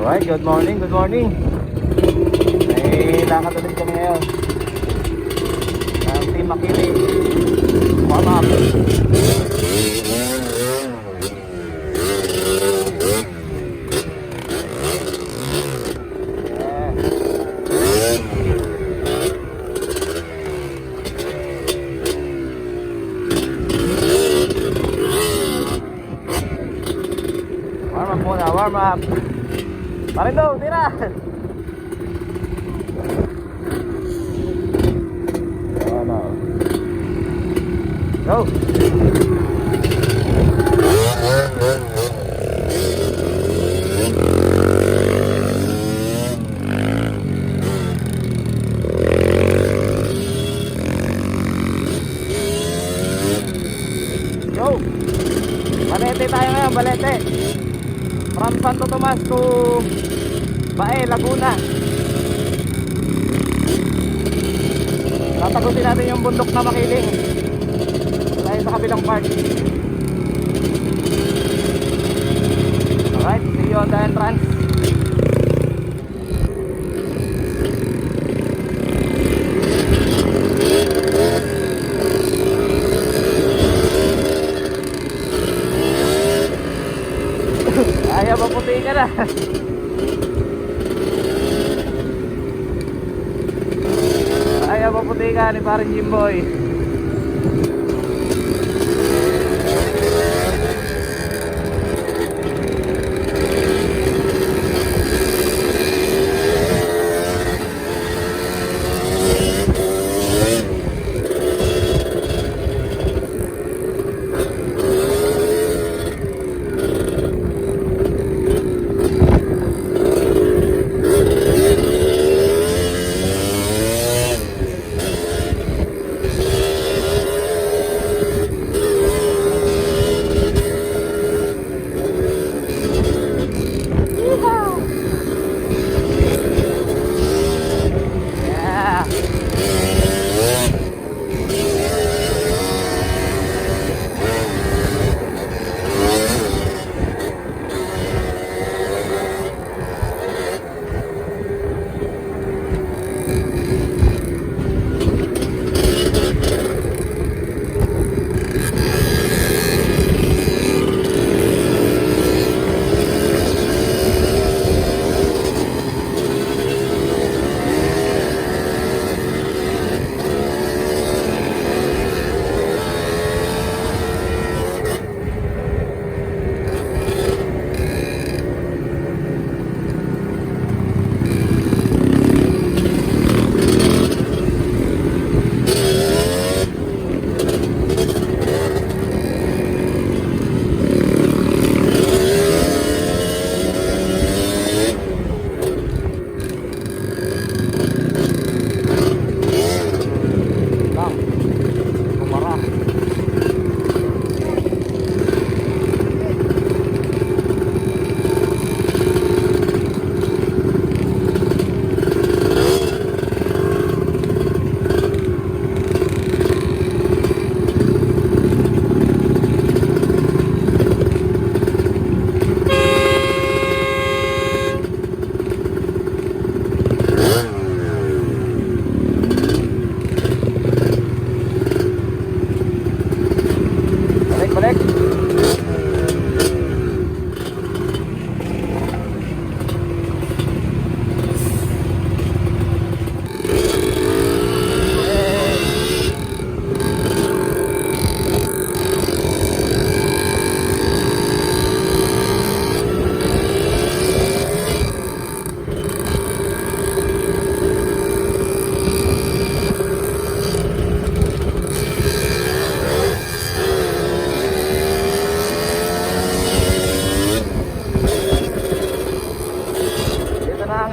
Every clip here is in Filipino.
Alright, good morning, good morning. May lakad ulit kami ngayon ng Team Makili. Warm up. Warm up muna, warm up. Marindo, tira! Ano? Go! Go! Balete tayo ngayon, Balete! From Santo Tomas to Bae, Laguna. Tatagusin natin yung bundok na Makiling tayo sa kabilang part. Alright, see you on the entrance. Ayaw maputi ka na. Ayaw maputi ka ni parang Jimboy.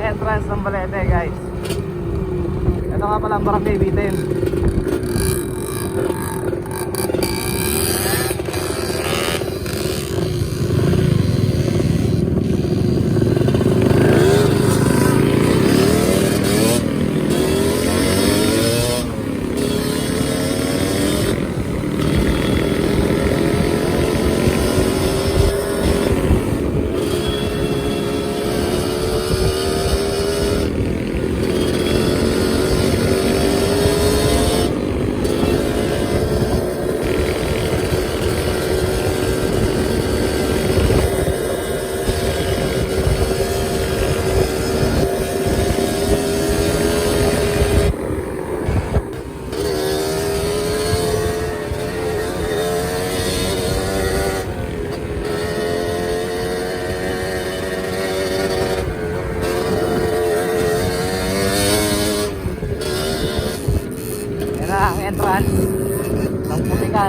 Entrance ng Balete, guys. Ito nga pala ang Barangay Bitin.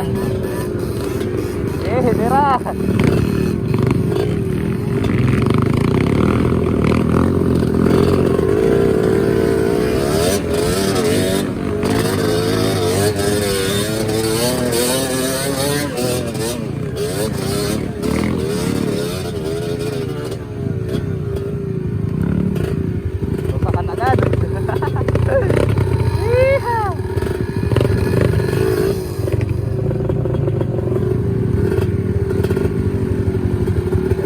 Yan. Tira. Tusakan agad. Yeehaw!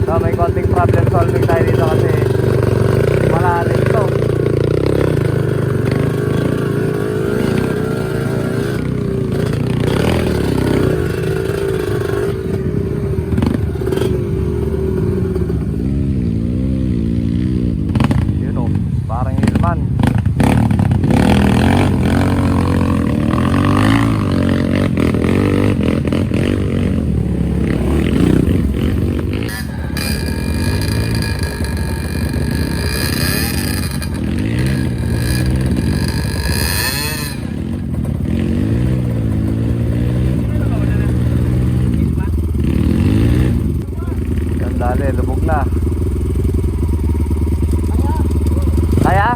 So may konting problem solving tayo dito kasi malalim to. Yun o, parang hilman. Dali, lubog na. Kaya?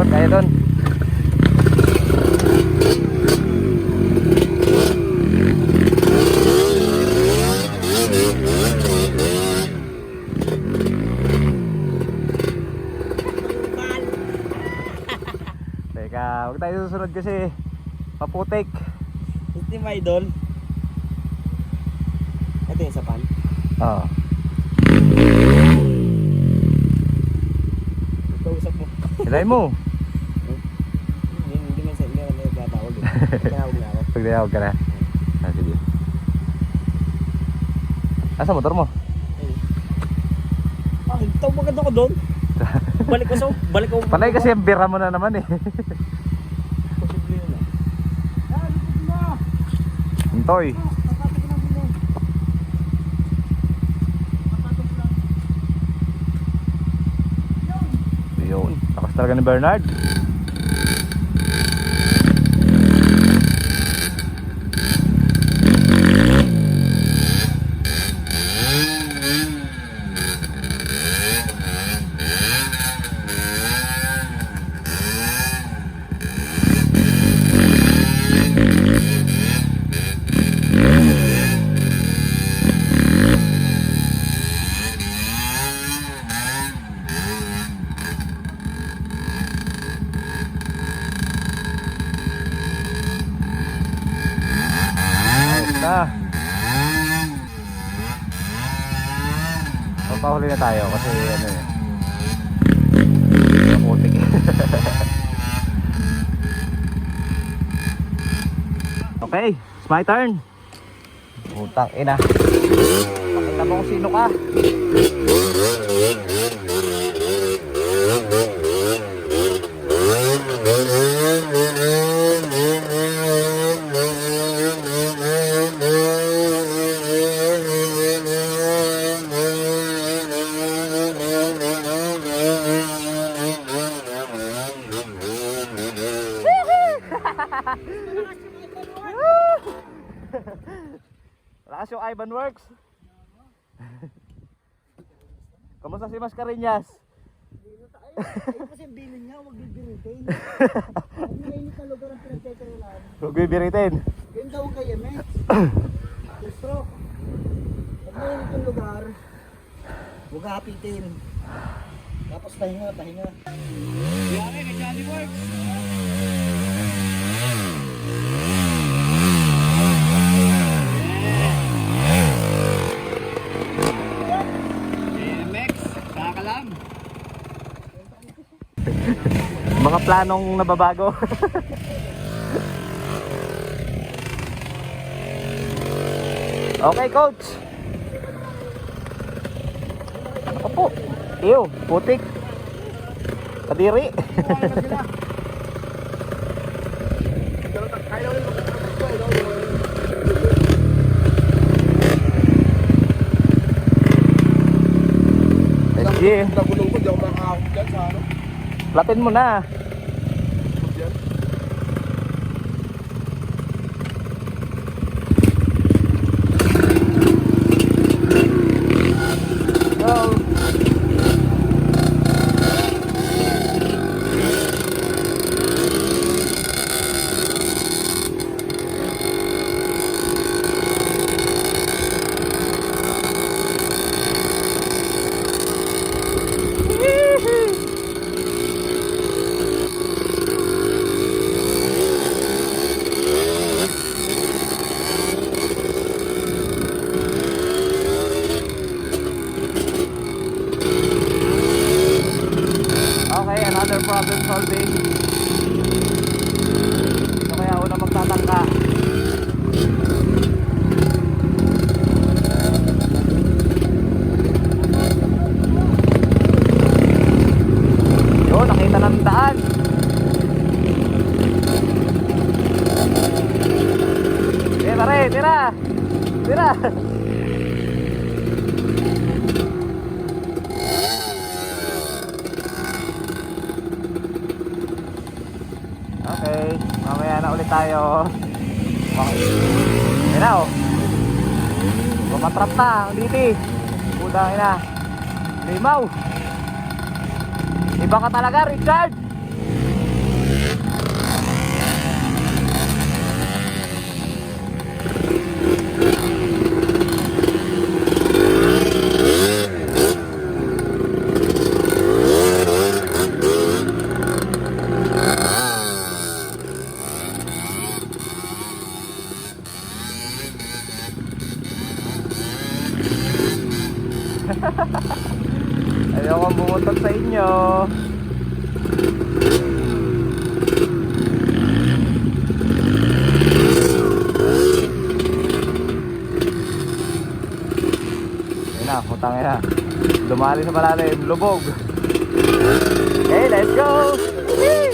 Kaya doon. Teka, huwag tayo susunod kasi paputik. Ito yung idol. Ito yung sapan. Oo. Ito usap mo. Hilay mo. Hindi man sa inyo na nagtatawag. Tinawag na ako. Pag tinawag ka na. Ah, sige. Asa motor mo? Tawag maganda ko doon. Balik ko. Panay kasi ang bira mo na naman eh. Posible yun ah. Hintoy. Yun. Takas talaga ni Bernard. Na. Papahuli na tayo kasi ano eh. Naputik eh. Okay, it's my turn. Putang ina. Pakita mo kung sino ka. Lakas yung Ivan Works. Kamusta si Mascareñas? Ayun kasi yung bilin niya, huwag bibiritin. Huwag mainit na lugar ang pinagkakaroon. Huwag bibiritin. Ganyan daw ang kay MX. Stroke. Huwag mainit yung lugar. Huwag hapitin. Tapos pahinga. Yari kay Johnny Works. MX sa planong nababago. Okay, coach. Ako po. Iyo, putik. Kadiri. SG. Nagulong ko, di ako makakahon dyan sa ano. Lapin mo na. Dyan. Go. Okay, another problem solving. Ito kaya una magtatangka. Yun, nakita ng daan. Tira rin, tira. Tira. Okay, mamaya na ulit tayo. Ayan na, oh. Kumatrap na ang diti. Pudang ina. Limaw. Iba ka talaga, Richard. Ayokong bumutot sa inyo. Ayun na, putang ina. Dumali sa malalim, lubog. Okay, let's go. Whee!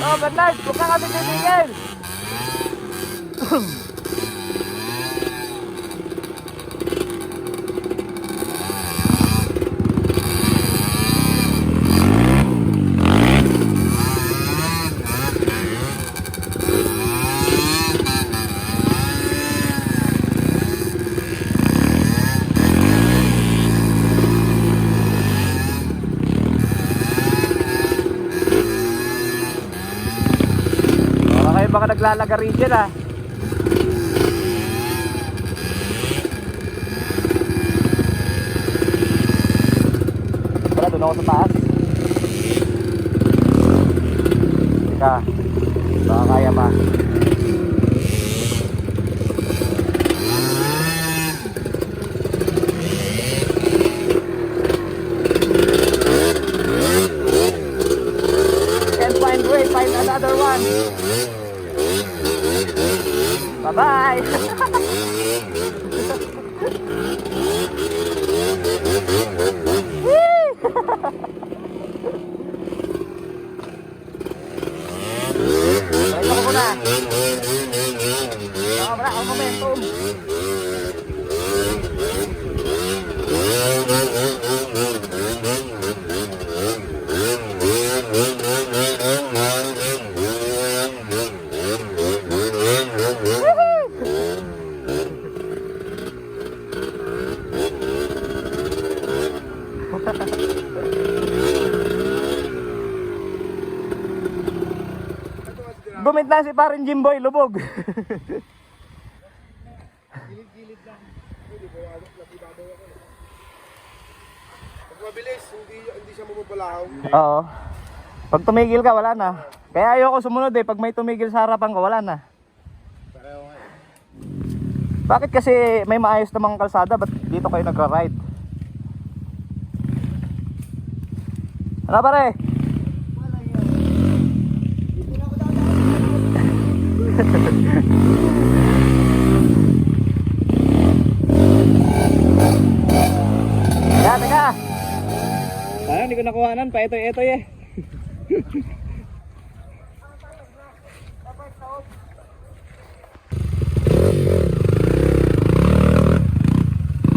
Oh, Bernard, huwag ka kami titigil. Baka naglalagari dyan ah. Wala, doon ako sa taas. Teka, baka kaya pa. Can't find way, find another one. Bye-bye! Balik ako muna! Wala akong momentum! Gumit na si parin Jimboy, lubog. Gilid-gilid lang. Hindi ba yung alok, laki babaw ako. Mabilis, hindi siya mababalaw. Oo. Pag tumigil ka, wala na. Kaya ayoko sumunod eh. Pag may tumigil sa harapan ko, wala na. Bakit kasi may maayos namang kalsada, ba't dito kayo nagra-ride? Ano pare? Wala yan. Dito na ako dadaan. Teka! Parang hindi ko nakuhanan pa. Ito eh.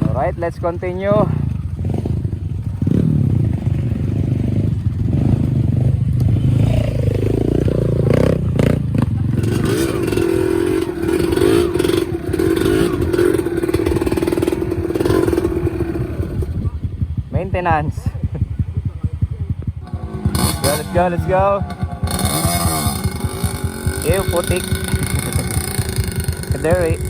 Alright, let's continue. Maintenance. Let's go. Ew, putik. Kaderi.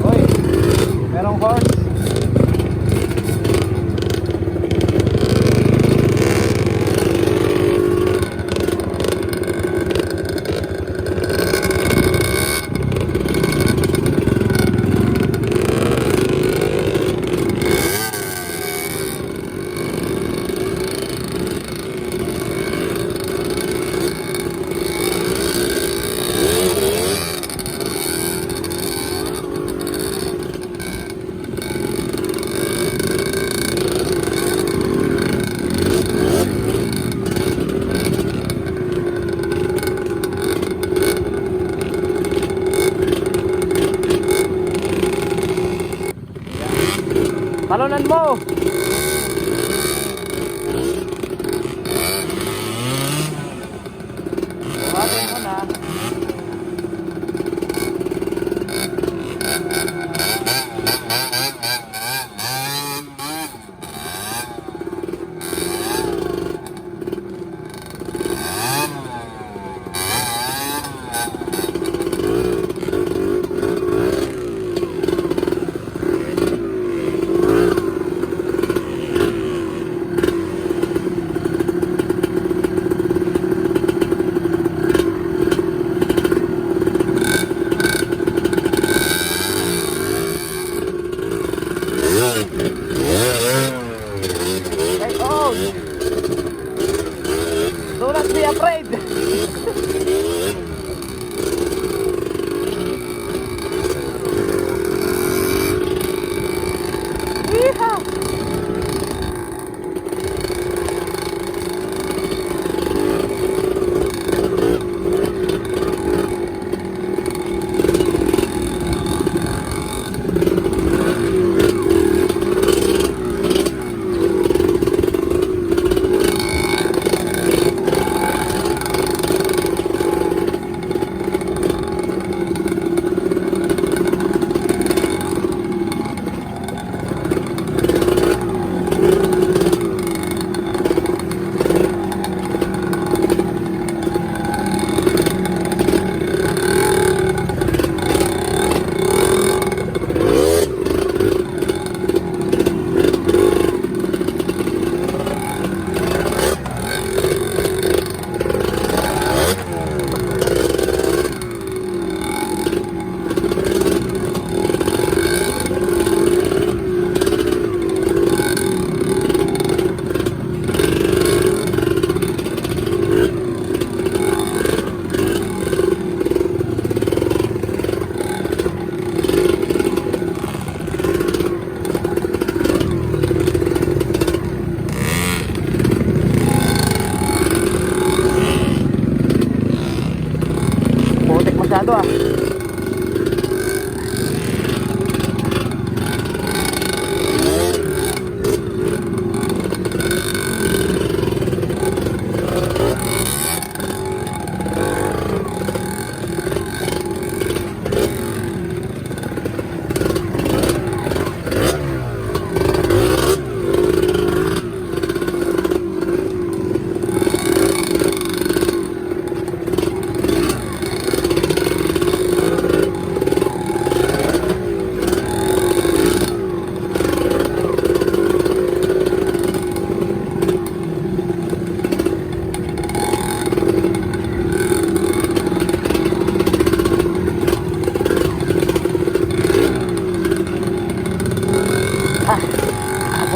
Oy, merong horse. Talunan mo. Buhatin mo na.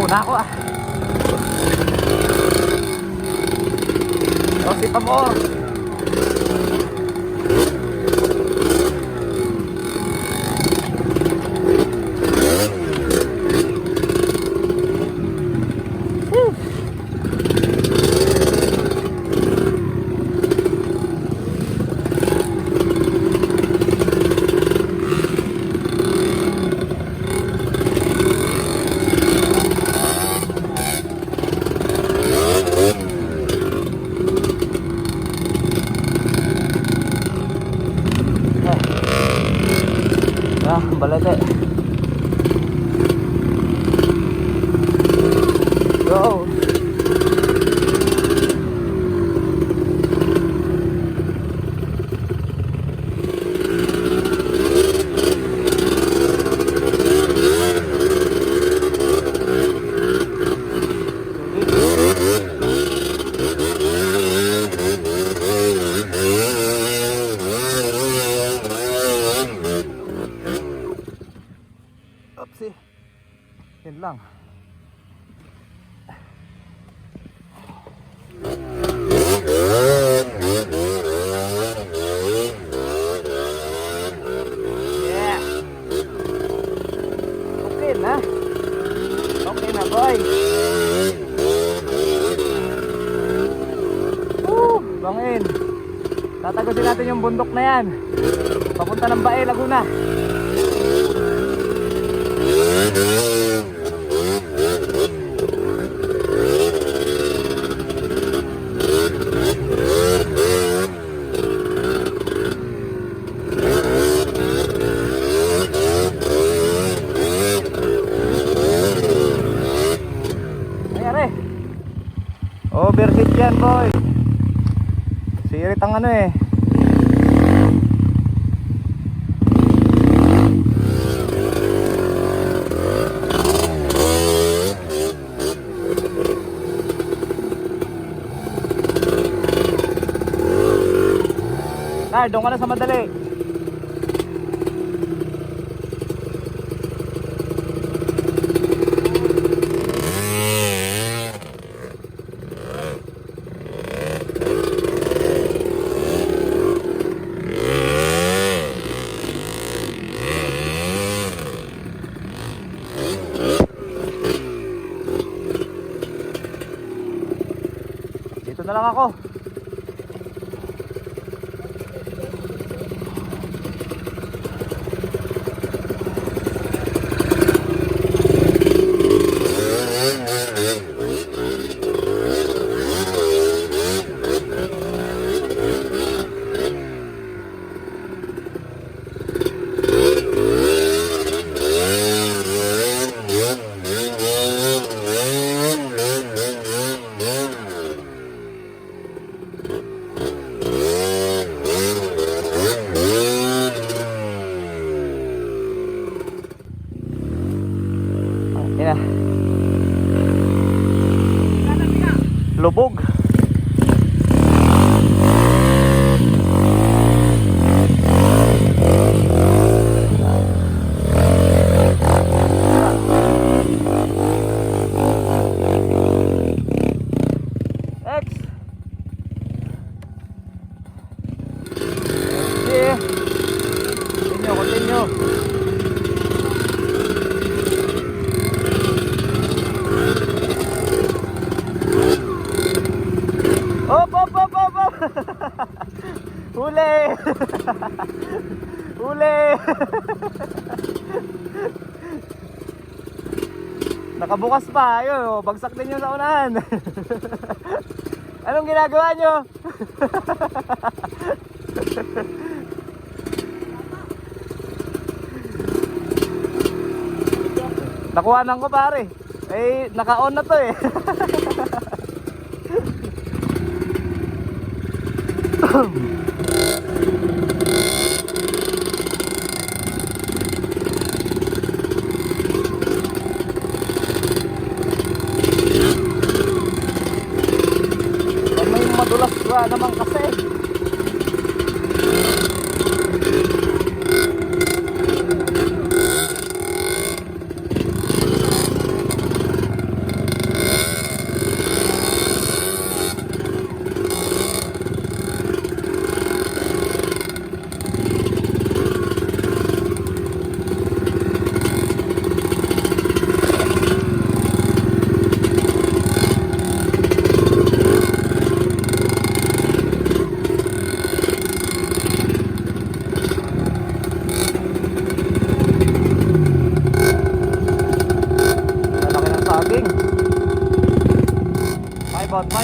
Una ako ah. O si Pamor. Balete. Go. Oopsie. Yun lang. Yeah. Okay na. Okay na, boy. Bangin. Tatagusin natin yung bundok na yan. Papunta ng Bae, Laguna. Overheat yan, boy. Sirit ang ano eh. Doon ka na sa madali. Dito na lang ako. Lubog. X. Continue. Op. Huli. Huli. Nakabukas pa. Ayun, oh, bagsak din yung sa unahan. Anong ginagawa nyo? Nakuhanan ko pare. Eh, naka-on na to eh. May madulas ba naman kasi.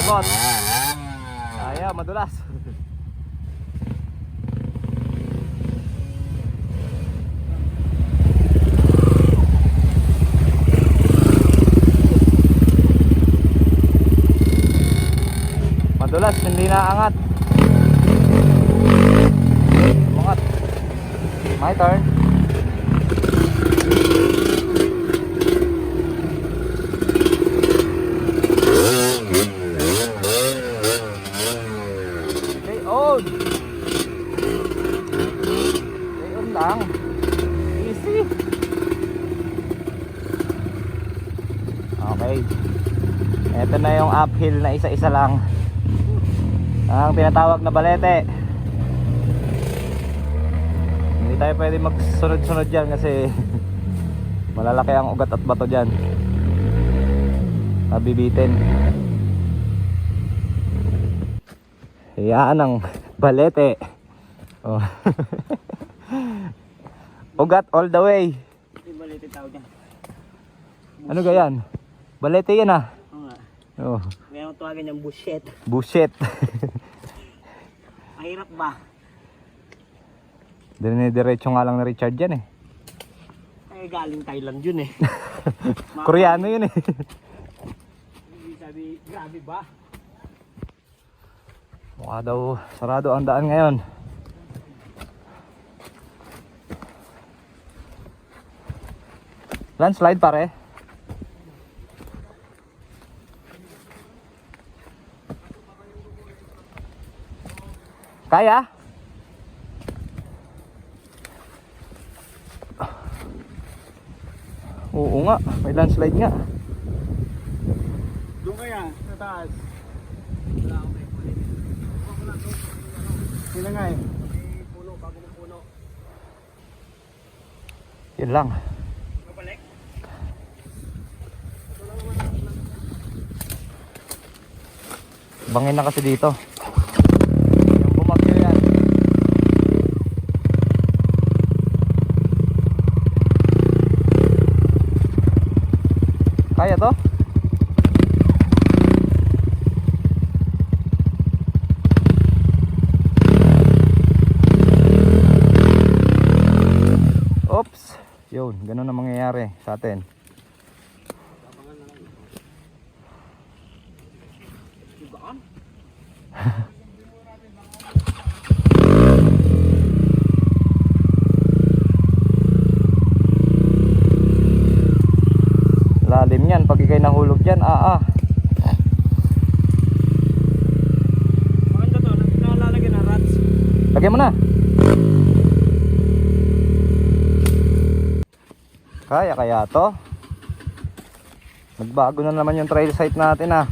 Ikot. Ayaw, madulas. Madulas, hindi naangat. Umangat. My turn. Stay on. Stay on lang. Easy. Okay. Ito na yung uphill na isa-isa lang. Ang tinatawag na balete. Hindi tayo pwede magsunod-sunod dyan kasi malalaki ang ugat at bato dyan. Mabibitin. Yan ang balete. Oh. Ugat all the way. Yung balete tawag niya. Ano gayan? Balete yan ah. Oo nga. Oh. Ngayon tawagan niyang bullshit. Bullshit. Mahirap ba? Diretso nga lang na Richard yan eh. Eh galing Thailand yun eh. Koreano yun eh. Sabi, grabe ba? Mukha daw sarado ang daan ngayon. Landslide pare. Kaya? Oo nga, may landslide nga. Doon kaya, sa taas. Wala akong may pulit. Sila nga eh. May puno, bago mong puno. Yun lang. Mabalik. Bangin na kasi dito. Yung bumagyo yan. Kaya to? Oops. Yun, ganun ang mangyayari sa atin. Lalim yan pag ikay nahulog dyan. Maganda to, nalalagyan ng rats. Lagyan mo na. Kaya to. Nagbago na naman yung trail site natin ah.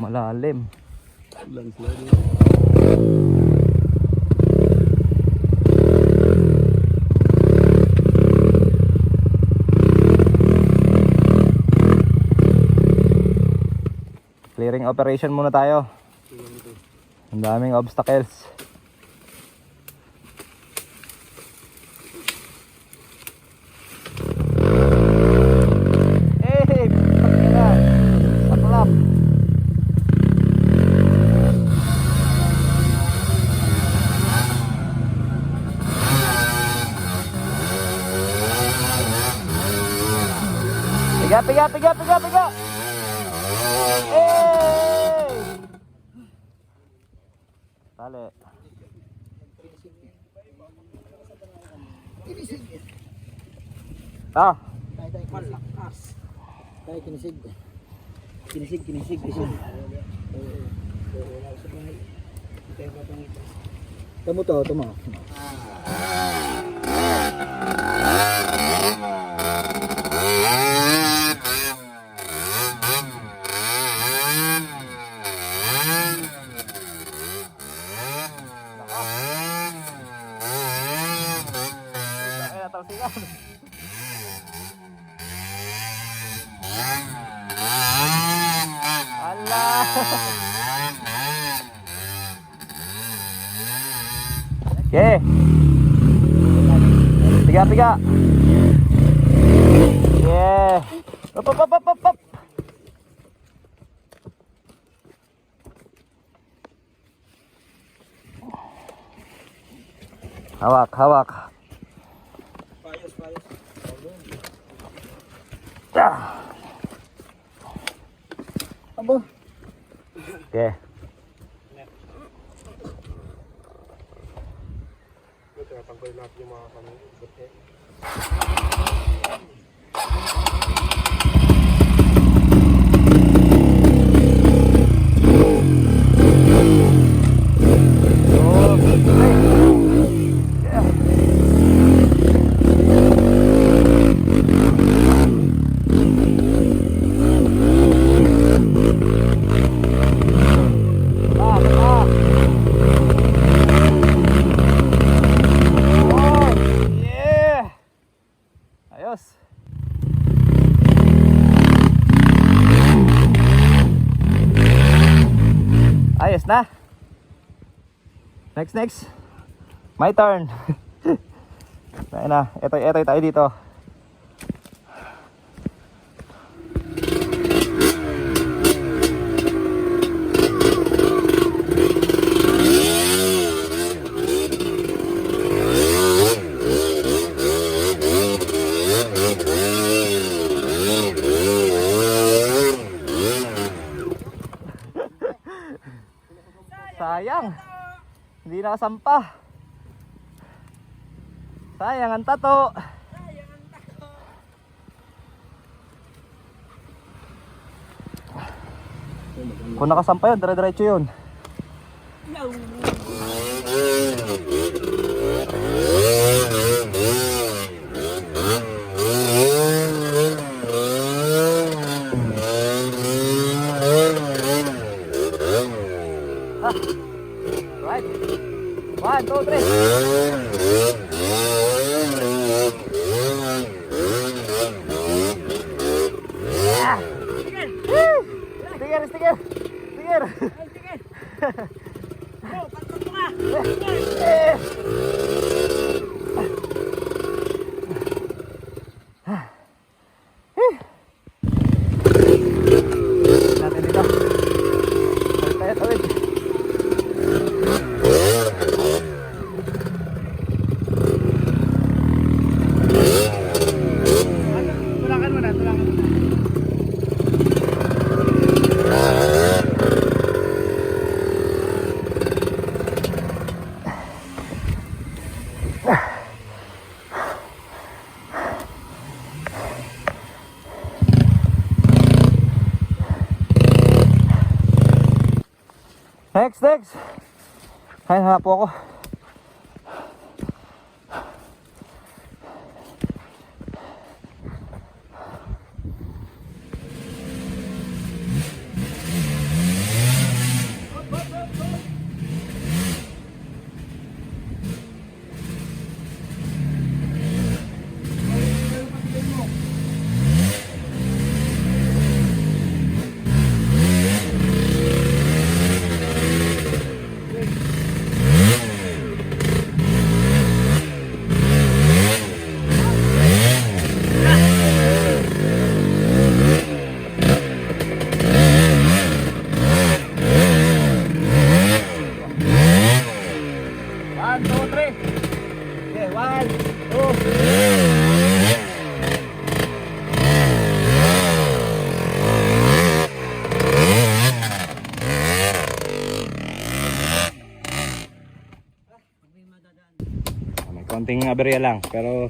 Malalim. Clearing operation muna tayo. Ang daming obstacles. Eh, pakina. Saklap. Piga. Tali. Ah, Malakas. Tayo kinisig. Kinisig. Tamo to, tamo. Allah. Okay. Piga. Yeah. Up, up, up, up, up, up. Hawak, hawak. Payos, payos. Abo. Yeah. Tinatanggal natin yung mga kami. Ayos. Ayos na. Next. My turn. Ayun na. Ito tayo dito. Sayang. Hindi nakasampa. Sayang ang tato. Kung nakasampa yun, dire-diretso yun. Right. 1, 2, 3. Sticker. Natin dito. Tawid. Next. Ay, hanap po ako. Konting aberya lang, pero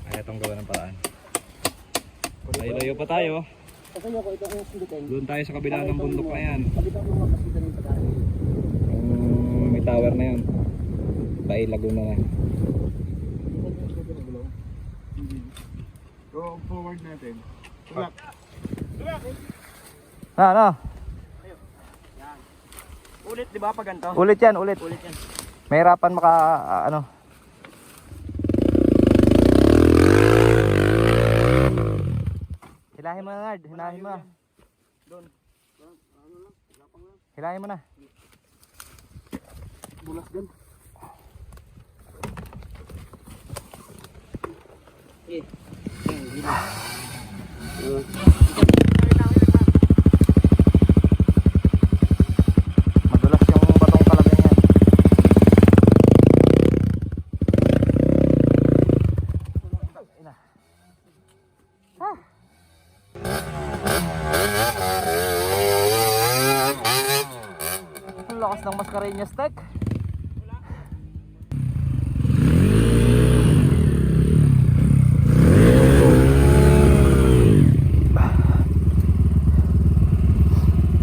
kaya itong gawa ng paraan. Layo pa tayo. Doon tayo sa kabila ng bundok na yan. May tower na yun. Bay Laguna na. Go forward natin. Ano? Ano? Ulit, di ba, pag ganito? Ulit yan. May hirapan maka ano. Hilahin mo na, Nard. Hilahin mo. Hilahin mo na. Bulas dyan. Eh. Madulas yung batong kalabing yan. Ang lakas ng Mascareñas Tech.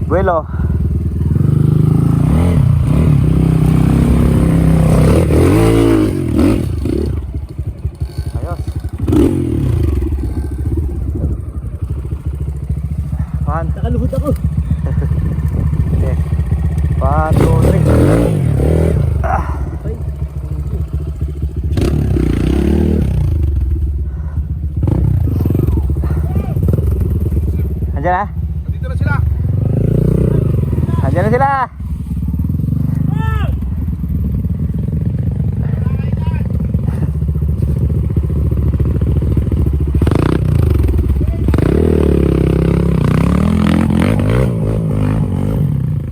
Vuelo. Ayos. One. Nakaluhod ako. Okay. 1, 2, 3. Ah. Andiyan na? Dito na sila. Andiyan na sila.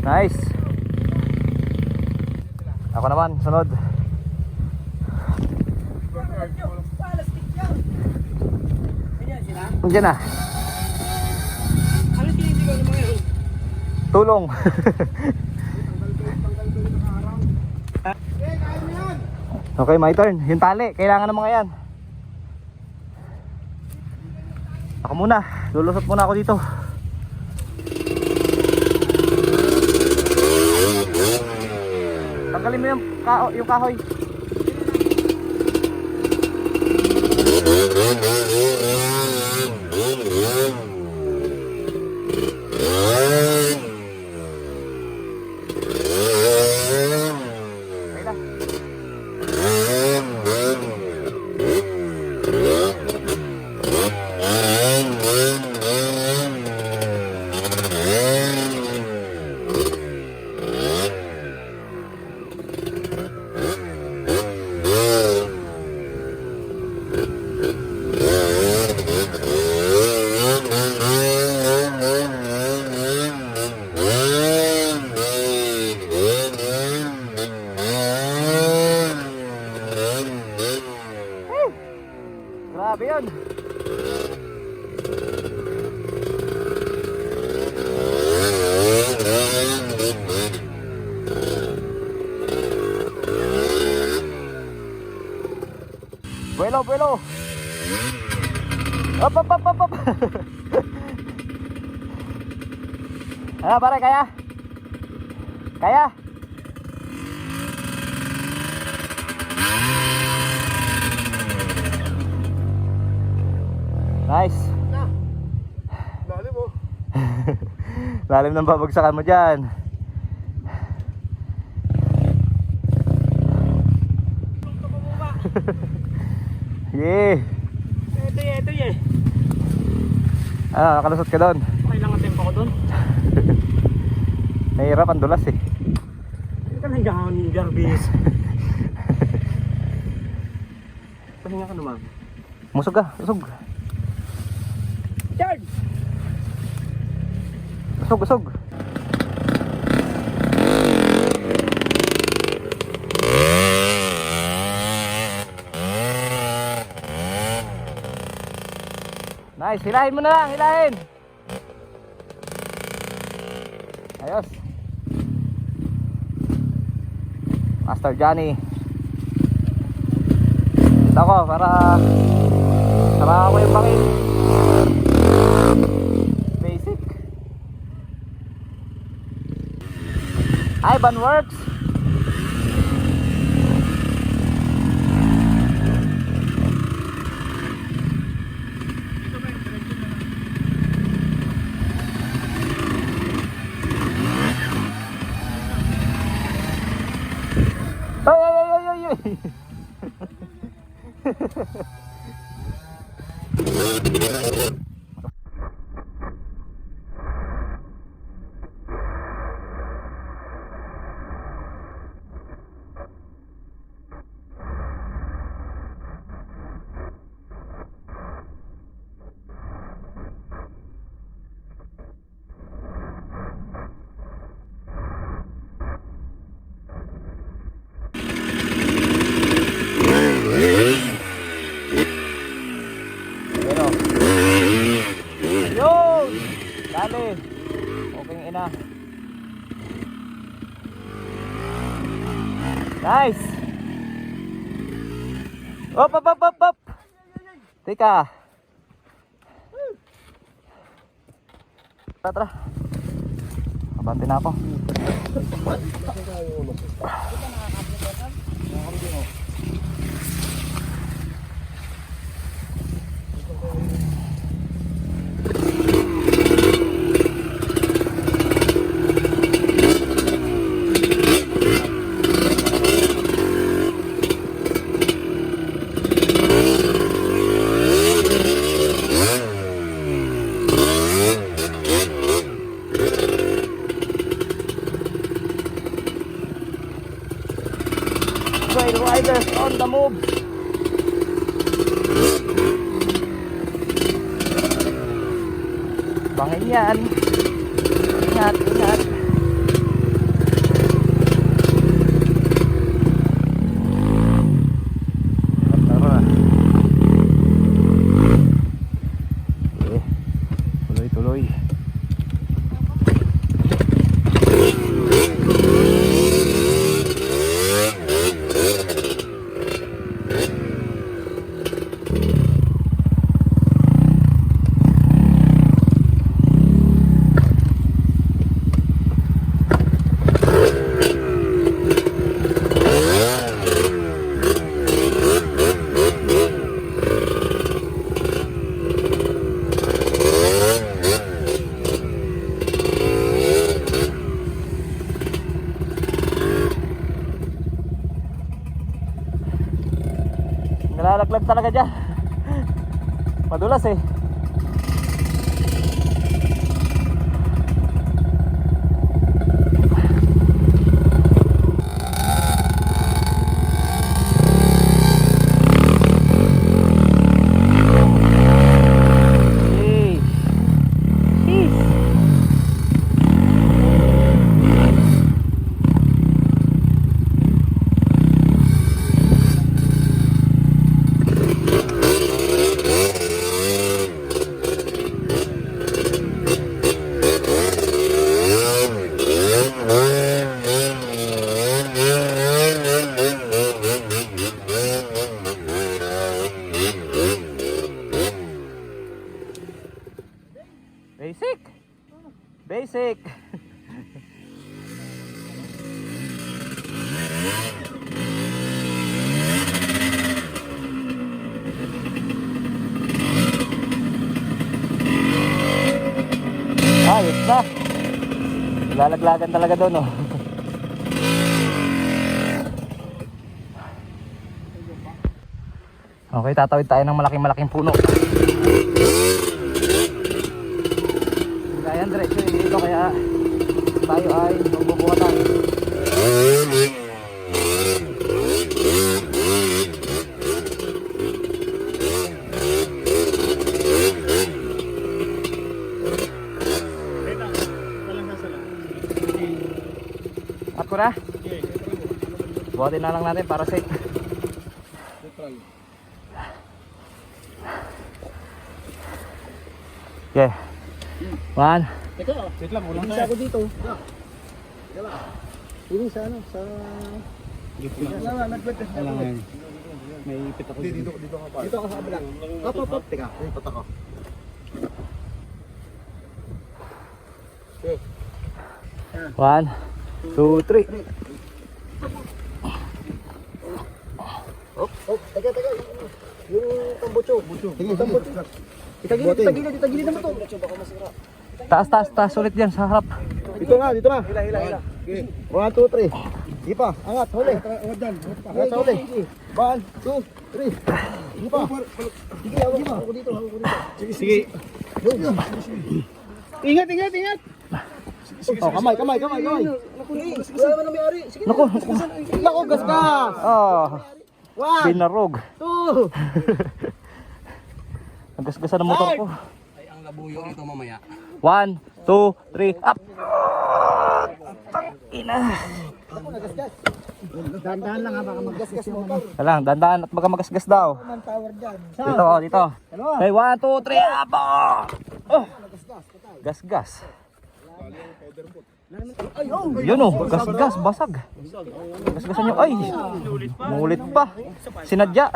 Nice. Ako naman, sunod. Andiyan na. Ano tinitigaw naman yun? Tulong. Okay, my turn. Yung tali, kailangan ng mga yan. Ako muna, lulusot muna ako dito. Tanggalin mo yung kahoy. Okay na. Grabe yun. Vuelo, vuelo. Up, up, up, up, up. Ano pare, kaya? Kaya? Nice. Lalim mo. Lalim ng babagsakan mo dyan. Yeah. Ito eh. Ah, nakalusot ka doon. Kailangan tempo ko doon. Nahirap ang dulas eh. Ito na yung ni Jarvis. Pahinga ka naman. Musog ka, usog. Charge! Usog, usog. Nice, hilahin mo na lang, hilahin. Ayos. Master Johnny. Ito ako para ako yung bangin. Basic. Ivan Works. Ay, ay, ay, ay, ay, ay. na. Nice! Op, op, op, op, op! Teka. Tara, tara. Abante na ako. Trail riders on the move. Bangin yan. Ingat, ingat. Tara. Okay. Tuloy, tuloy. Nalalaglag talaga dyan. Madulas eh. Hey. Jeez. Basic. Basic. Ayos na. Lalaglagan talaga doon, oh. Okay, tatawid tayo ng malaking puno. Ayan, diretso yun dito, kaya tayo ay magbubuhatan. At ko na? Buhatin na lang natin para safe. Okay. 1. Teka, Wait lang, ulang isa tayo. ako dito. Teka lang. Hindi sa ano, sa... Alangan. May ipit ako dito. Dito ka pa. Dito ako sa kabila. Hop. Teka, lipat ako. Okay. 1, 2, 3. Teka. Yung tambucho. Sige, tambucho. Itagilid naman to. Baka masira. Taas ulit dyan sa harap. Dito na. Hila. 1, 2, 3. Di pa, angat, huli. Angat sa huli. 1, 2, 3. Di pa. Sige, hawak mo. Hawak ko dito. Sige. Ingat. Oh, kamay. Wala naman na may-ari. Sige. Naku, Naku, gasgas. oh, 1, binarog. 2. Nagasgasan ng motor ko. Ay, ang labuyo nito mamaya. 1, 2, 3, up! Ina. Dahan-dahan lang ha, baka maggasgas mo ka. Lang, dandan at baka magasgas daw. Man tower dyan. Dito. Okay, 1, 2, 3, up! Oh! Gasgas. Yun oh, gas-gas, basag. Gas-gasan nyo. Ay, mulit pa. Sinadya.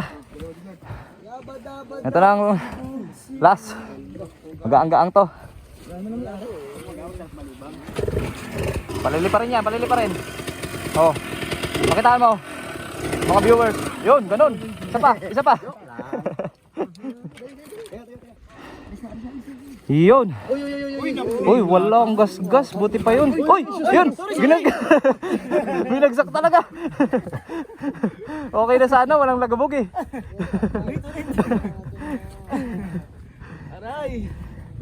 Ito na ang last. Magaang-gaang to. Palili pa rin yan, palili pa rin. Oh, makitaan mo. Mga viewers. Yun, ganun. Isa pa, isa pa. Yun. Uy, walang gas-gas. Buti pa yun. Uy, yun. Binagsak talaga. Okay na sana, walang lagabog eh.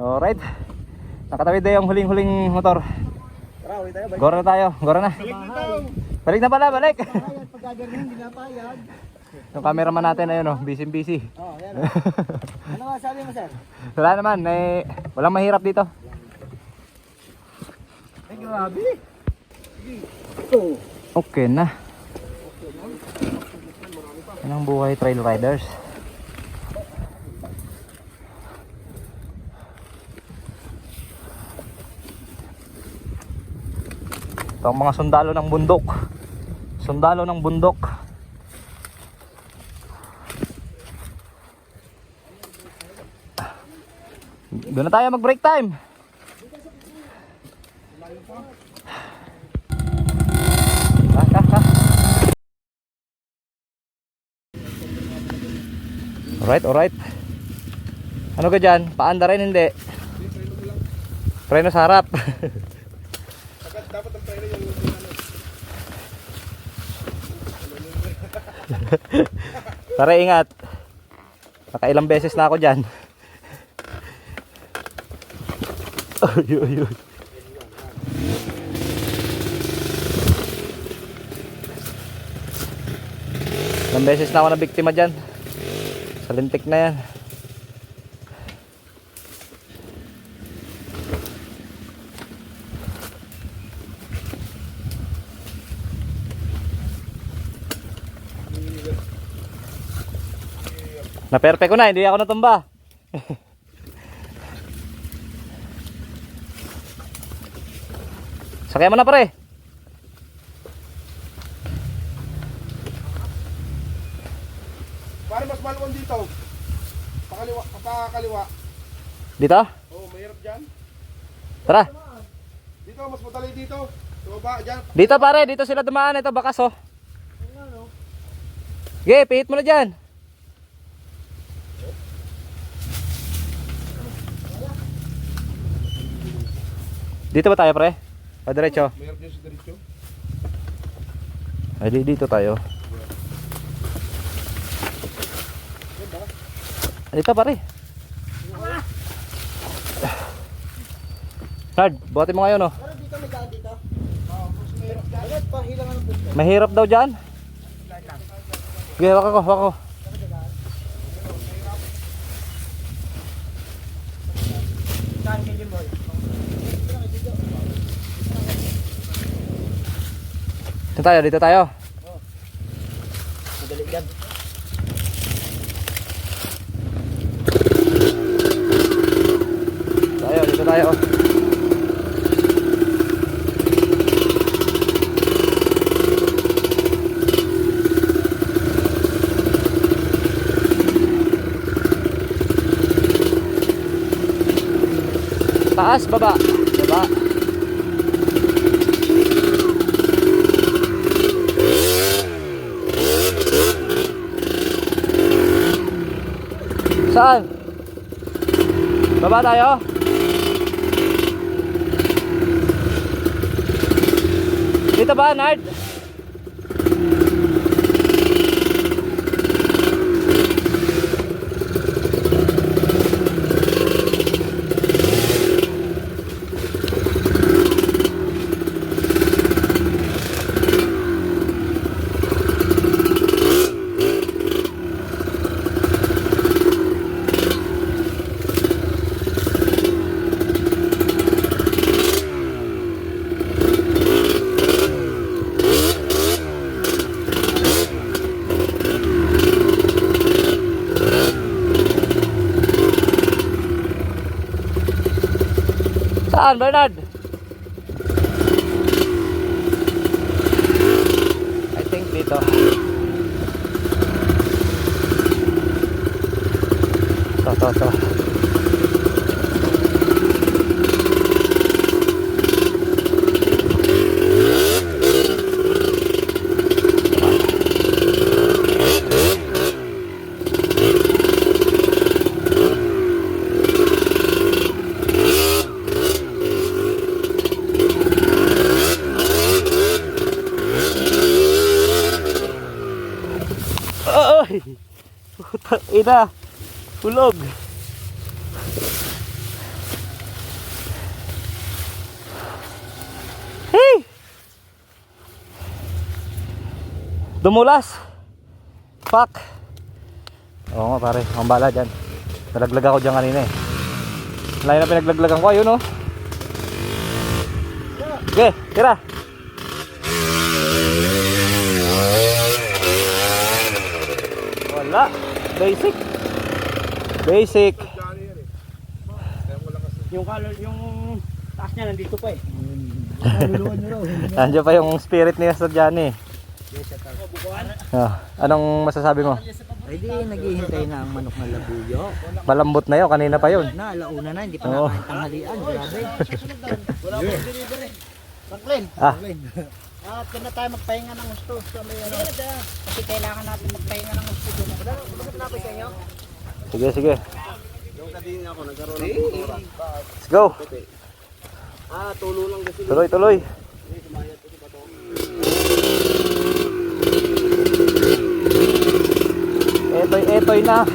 Alright. Nakatawid na yung huling-huling motor. Gora na tayo, gora na. Balik na pala, balik. Yung cameraman natin ayun oh, busy. Oh, yan. Ano masabi mo, sir? Wala naman, eh, walang mahirap dito. Ay, grabe. Okay na. Yan ang buhay trail riders. Ito ang mga sundalo ng bundok. Sundalo ng bundok. Doon na tayo mag break time. Alright. Ano ka dyan? Paanda rin hindi? Preno sa harap. Dapat ang preno yung Tara, ingat. Nakailang beses na ako dyan. Uy. Ilang beses na ako na biktima dyan. Sa lintik na yan. Na-perfect ko na, hindi ako natumba. Sakay mo na pare. Pare, mas maluwang dito. Pakaliwa. Dito? Oh, mahirap dyan. Tara. Dito, mas madali dito. Sa baba, dyan. Dito pare, dito sila dumaan. Ito bakas oh. Sige, pihit mo na dyan. Dito ba tayo pre? O diretso? Mahirap dyan sa diretso. Ay dito tayo. Dito pare. Hard, buhatin mo ngayon oh. Pero dito may daan dito. Agad, pahilangan ng puso. Mahirap daw dyan. Sige, wak ako. Saan kayo, boy? Dito tayo. Madali yan. Dito tayo. Taas, baba. Saan? Baba tayo? Dito ba, Nard? Saan, Bernard? to. Ay! Putang ina! Hulog! Hey! Dumulas! Fuck! Oo nga pare, ang bala dyan. Nalaglag ako dyan kanina eh. Lain na pinaglaglagan ko, ayun oh. Okay, tira! Wala. Basic. Basic. Yung color, yung taas niya nandito pa eh. Nandiyan pa yung spirit niya sa Johnny. Anong masasabi mo? Ay di, naghihintay na ang manok na labuyo. Malambot na yun, kanina pa yun. Na, alauna na, hindi pa Oo. nakain tanghalian. Grabe. Wala akong delivery. Franklin. Ah, At na tayo magpahinga ng gusto. Kasi kailangan natin magpahinga ng gusto. Bakit na sa inyo? sige, sige. Yung kanina ako, nagkaroon ng kultura. Let's go. Tulo lang kasi. Tuloy, tuloy. Etoy, etoy na.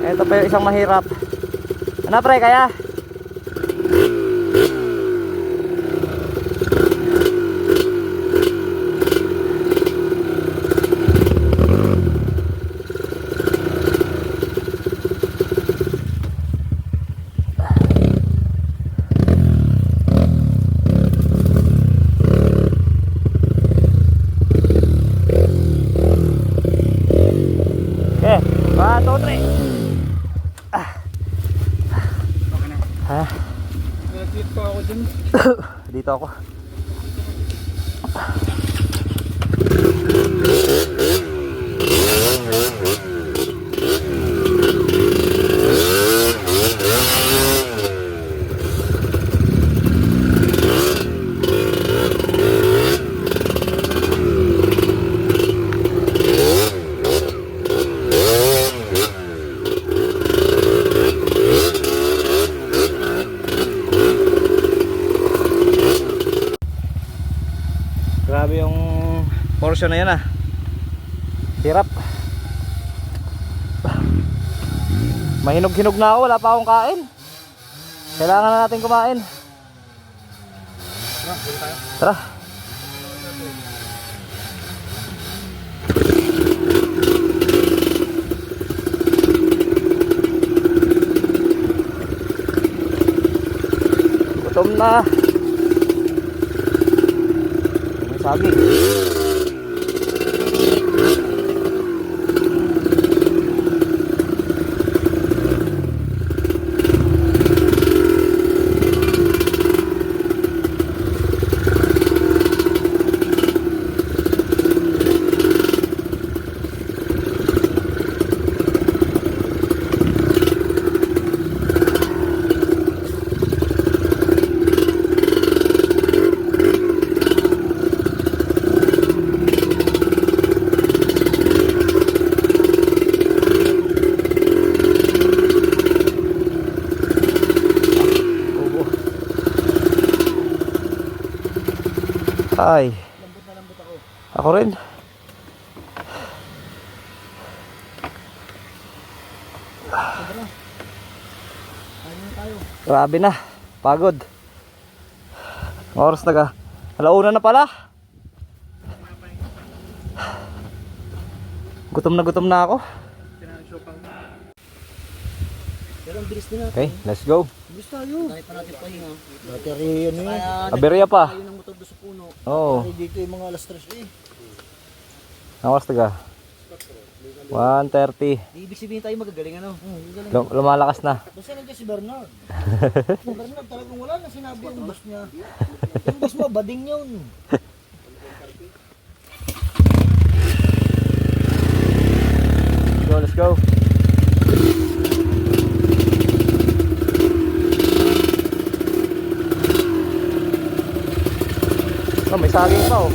Ito pa yung isang mahirap. Ano pre, kaya? Okay, 1, 2, 3. Ha? Dito ako dun. Dito ako. Grabe yung portion na yan ah. Hirap. Mahinog-hinog na ako, wala pa akong kain. Kailangan na natin kumain. Tara. Gutom na. Sabi. Ay. Ako rin. Grabe na, pagod. Oras na ka. Alauna na pala. Gutom na ako. Pero ang bilis din natin. Okay, let's go. Bilis tayo. Dahil pa natin pahinga. Battery ano yun. Aberya pa. Tayo ng motor doon sa puno. Oo. Ay, dito yung mga alas 3 eh. Oras na ka. 1:30. Di ibig sabihin tayo magagaling ano. Magaling. Lumalakas na. Basta nandiyan si Bernard. Si Bernard talagang wala na sinabi yung boss niya. Yung boss mo, bading yun. Let's go. Oh, may saging pa oh.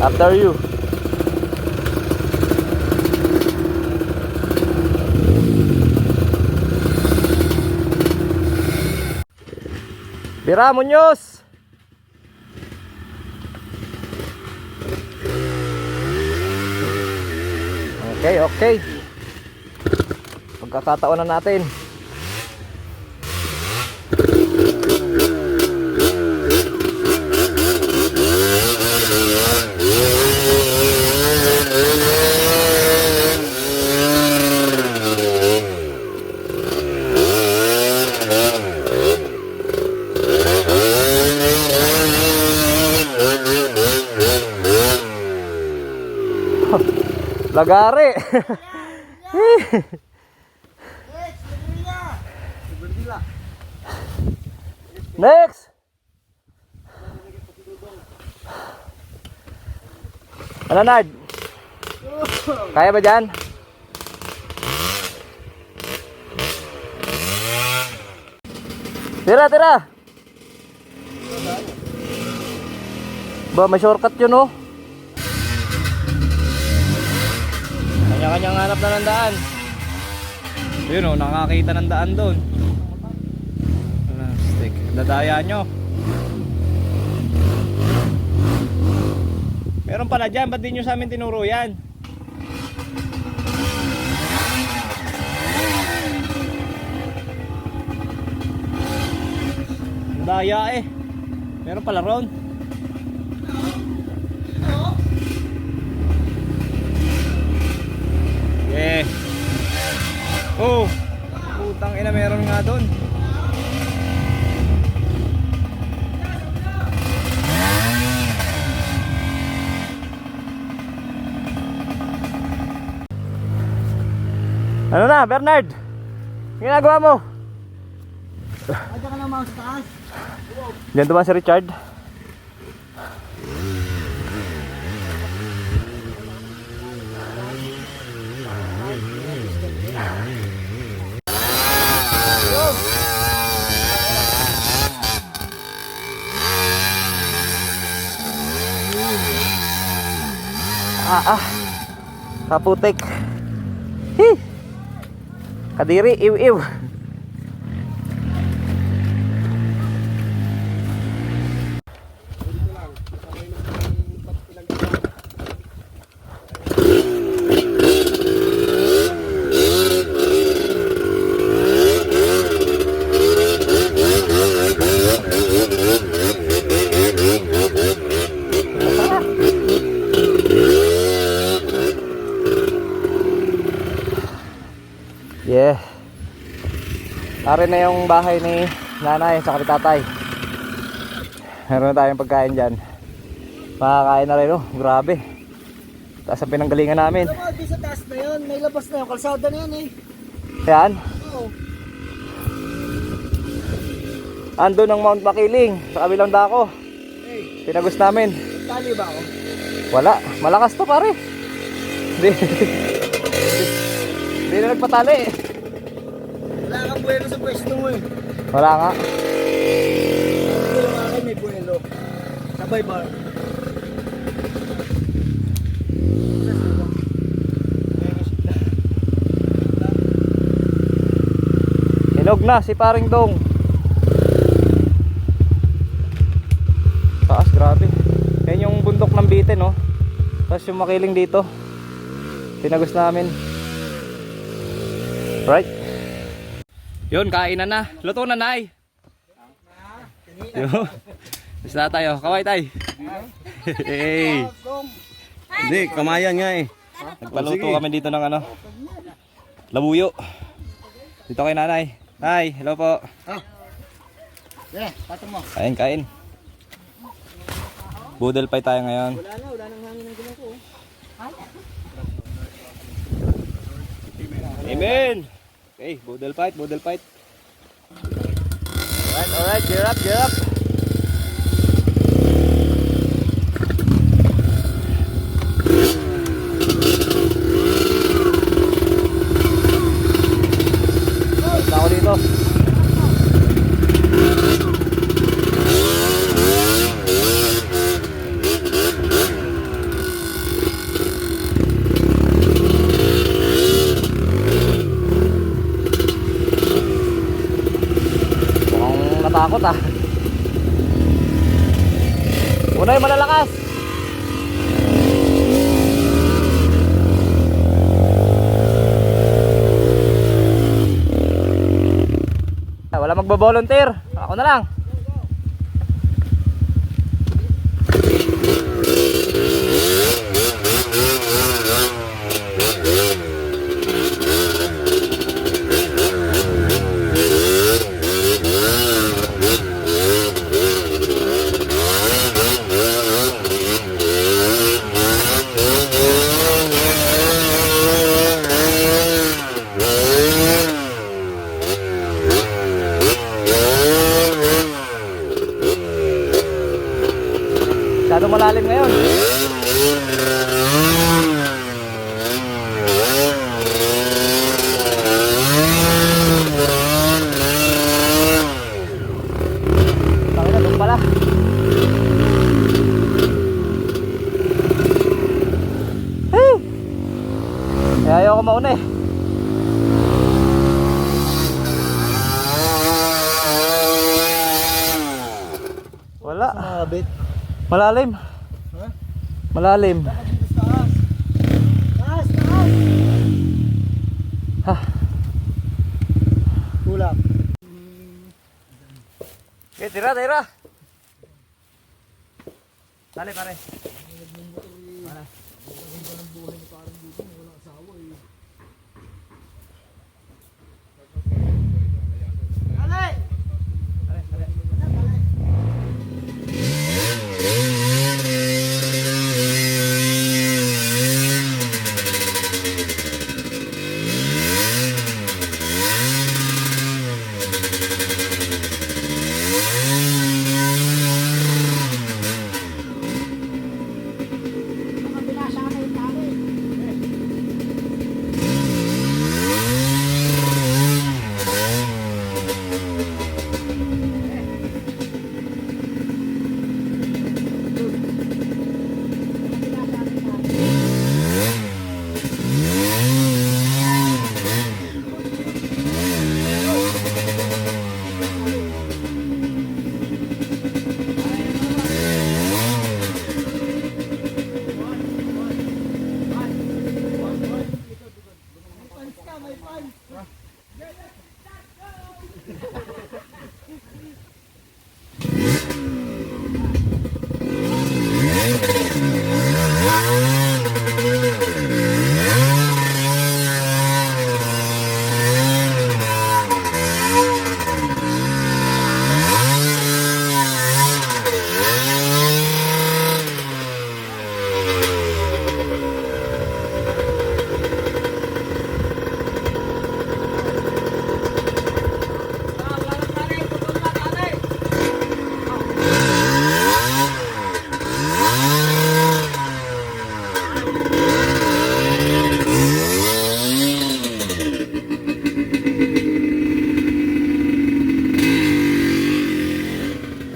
After you. Bira Muñoz. Okay, okay. Pagkakataon na natin. Lagari. Next. Ano Nard? Kaya ba dyan? Tira, tira. Ba, may shortcut yun oh. Kanya-kanyang hanap na ng daan. Yun o, nakakita ng daan doon. Stick. Dadaya nyo. Meron pala dyan, ba't di nyo sa amin tinuro yan? Daya eh. Meron pala ron. Eh. Oh. Putang ina, meron nga doon. Ano na, Bernard? Ginagawa mo? Adya ka naman sa taas. Diyan dumaan si Richard. Kaputik. Hi. Kadiri, iw-iw. Yeah. Ari na yung bahay ni nanay sa tatay. Meron na tayong pagkain dyan. Makakain na rin oh. Grabe. Taas ang pinanggalingan namin. Ito mga di sa taas na yun. May labas na yung kalsada na yan eh. Yan. Oo. Ando ng Mount Makiling sa kabilang dako. Hey, Pinagos namin. tali ba ako? Wala. Malakas to pare. Hindi. Hindi na nagpatali. Wala kang buwelo sa pwesto mo eh. Wala nga. Ano yung akin may buwelo? Sabay ba? Hinog na si paring Dong. Taas, grabe. Yan yung bundok ng Bitin, no? Tapos yung Makiling dito. Tinagos namin. Right? Yun, kainan na. Luto na, Nay. Yun. Gusto na tayo. Kaway, Tay. Hey. Hindi, kamayan nga eh. Nagpaluto kami dito ng ano, labuyo. Dito kay Nanay. Nay, hello po. Patong mo. Kain, kain. Budel pie tayo ngayon. Wala nang hangin ng gulong ko. Amen. Okay, budel fight, budel fight. Alright, gear up, gear up. Basta ako dito. Mukhang natakot ah. Una yung malalakas. Wala magbo-volunteer. Ako na lang. Masyado malalim ngayon. Bakit na doon pala? Hey! Eh, ayaw ko mauna eh. Wala. Mabit. Malalim. Ha? Malalim. Taas. Taas, taas. Ha. Tulak. Okay, tira, tira. Dali pare.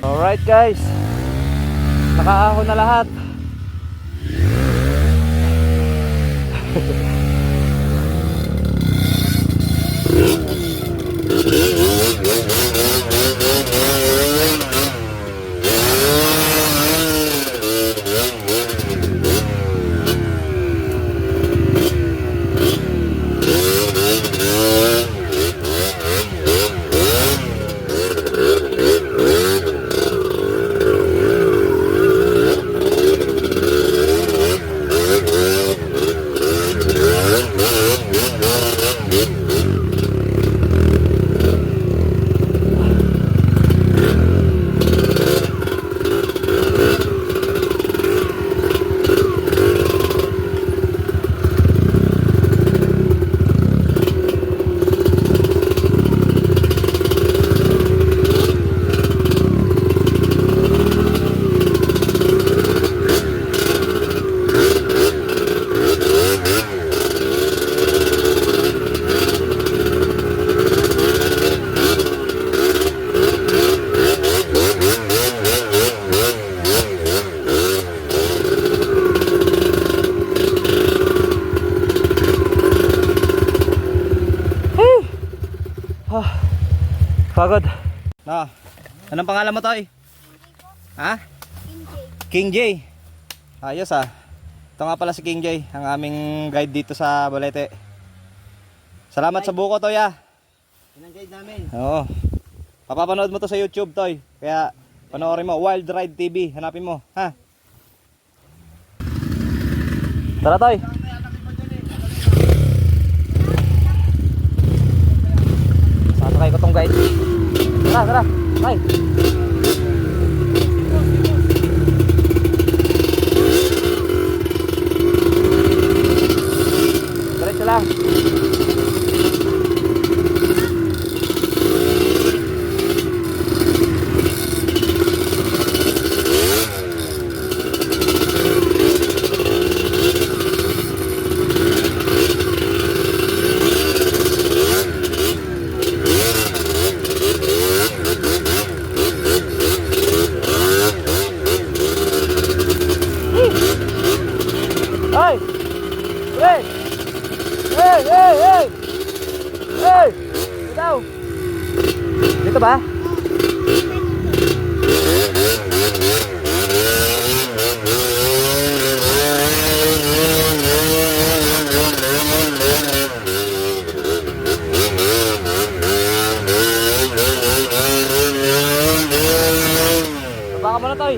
Alright guys, nakaahon na lahat. Pagod. No. Anong pangalan mo, Toy? Ha? King J. Ayos ah. Ito nga pala si King J, ang aming guide dito sa Balete. Salamat sa buko, Toy ah. Yan ang guide namin. Oo. Papapanood mo to sa YouTube, Toy. Kaya panoorin mo, Wild Ride TV. Hanapin mo, ha? Tara, Toy. Sasakay ko tong guide. Tara, tara. Tay. Diretso lang. Hey! Hey! Hey! Hey! Hey! Hey! Dito! Dito ba? Baka mo na, Toy.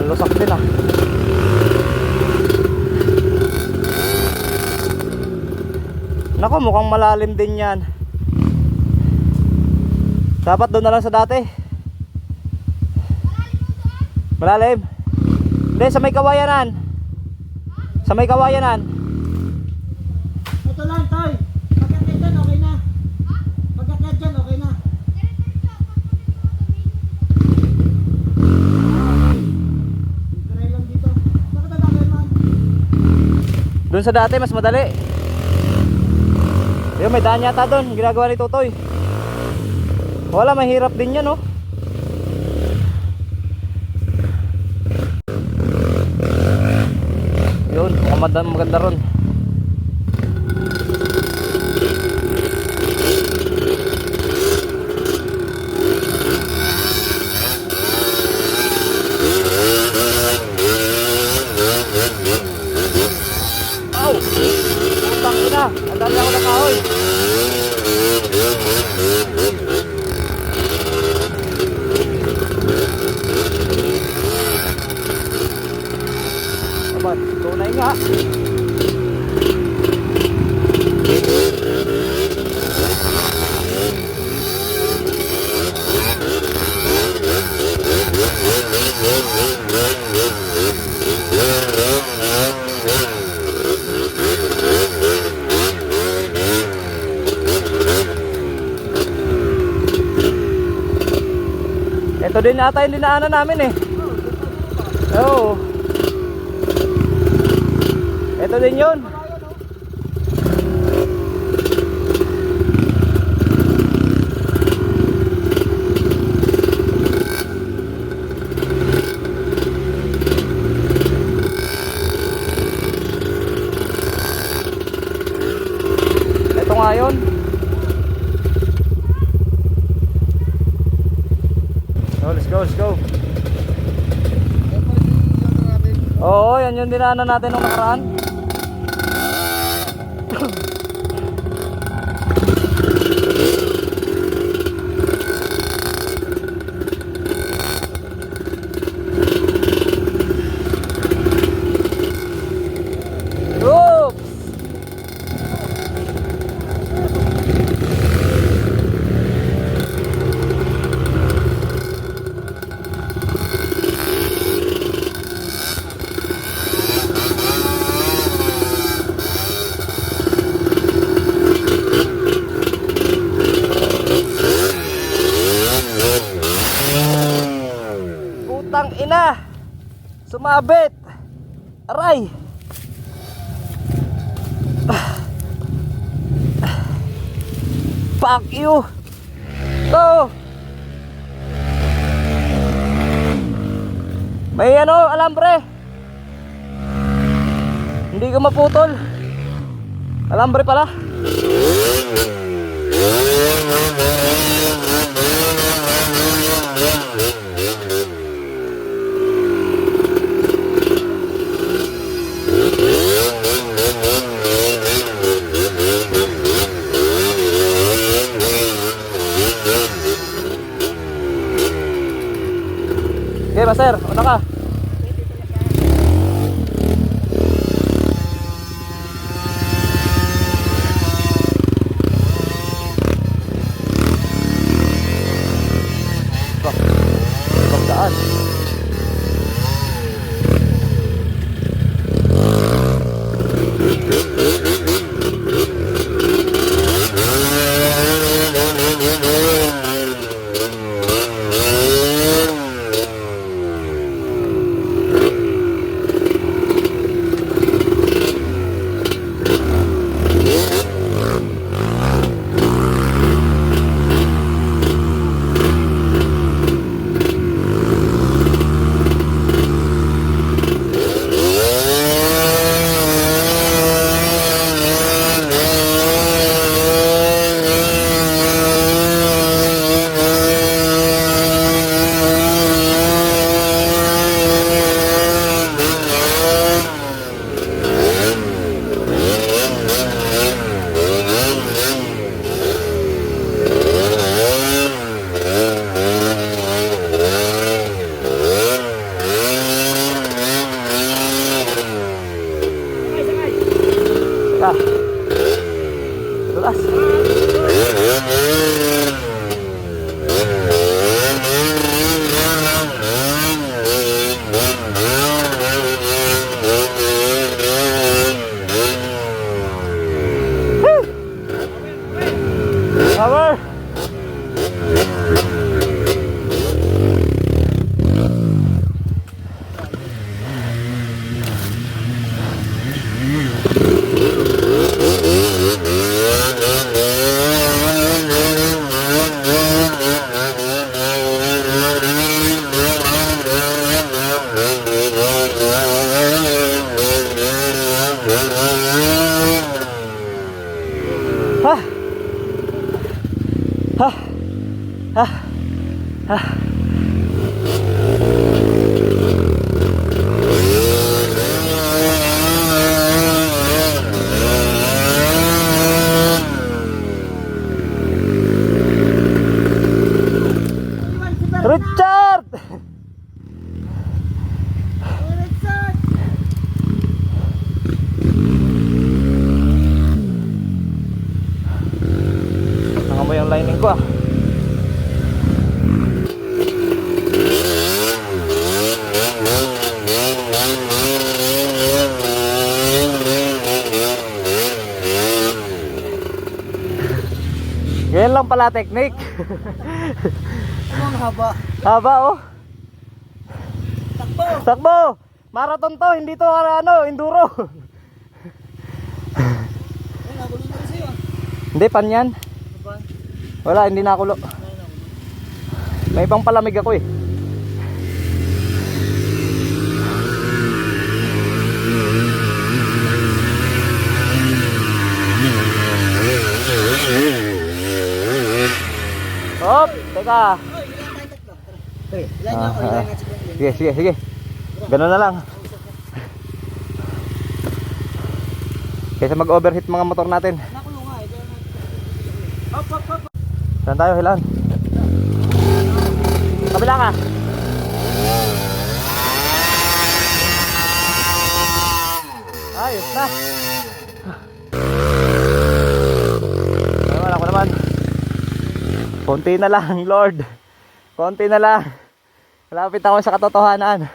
Lusak din ah. Nako, mukhang malalim din yan. Dapat doon na lang sa dati. Malalim? Hindi, sa may kawayanan. Sa may kawayanan. Ito lang, Toy. Pagkakit dyan, okay na. Pagkakit dyan, okay na. Lang dito. Bakit ang dami man? Doon sa dati, mas madali. Ayun, may daan yata doon. Ginagawa ni Totoy. Wala, mahirap din yan, oh. Yun, maganda ron. Au! Utang ina, andali ako na kahoy. Aba, tunay nga. Ito din ata yung dinaanan namin eh. Oo. Ito din yun. Ito nga yun. yan? Yung dinaanan natin nung nakaraan? Oops! Putang ina! Sumabit! Aray! Fuck you! To! May ano, alambre! Hindi ko maputol. Alambre pala. Okay, master, una ka. Pagdaan. Ah. Tulas. Power. Richard! Nangamoy ang lining ko ah. Ganyan lang pala technique. Ang haba. Haba oh. Takbo. Takbo! Marathon to, hindi to ano, enduro. Ay, nagulo na kasi yun. Hindi, pan yan. Wala, hindi nakulo. May pang palamig ako eh. Hop, teka. Ilan niya ako, ilan nga siguro. Sige, sige, sige. Ganun na lang. Kaysa mag-overheat mga motor natin. Nakulong nga eh. Saan tayo, Hilan? Kabila ka. Ayos na. Ako naman. Konti na lang, Lord. Konti na lang. Malapit ako sa katotohanan.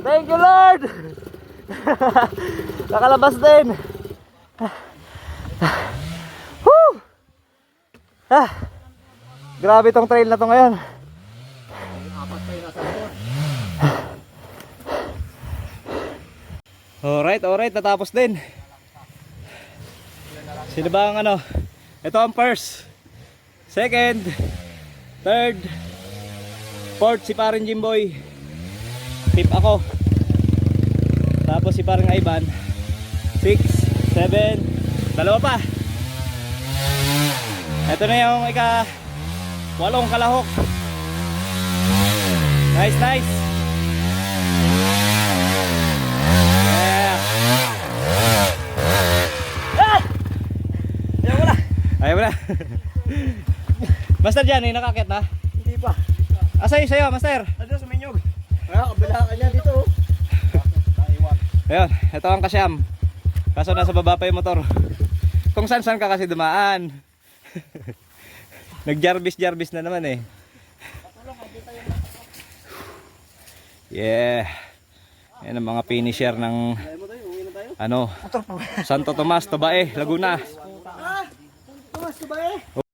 Thank you, Lord. Nakalabas din. Woo! Grabe tong trail na to ngayon. Alright, natapos din. Sino ba ang ano? Ito ang first, second, third, fourth si paring Jimboy, fifth ako, tapos si paring Ivan, 6, 7, dalawa pa. Ito na yung ika-8 kalahok. Nice. Yeah. Ayaw mo na. Master dyan, nakakit na? Hindi pa. Sa'yo, Master. Ano sa minyog? Kabila ka niya dito. Ayun, ito ang kasyam. Kaso nasa baba pa yung motor. Kung saan ka kasi dumaan. Nag-Jarvis na naman eh. Yeah. Yan ang mga finisher ng Santo Tomas, Tabae, Laguna. Tumas ka ba eh?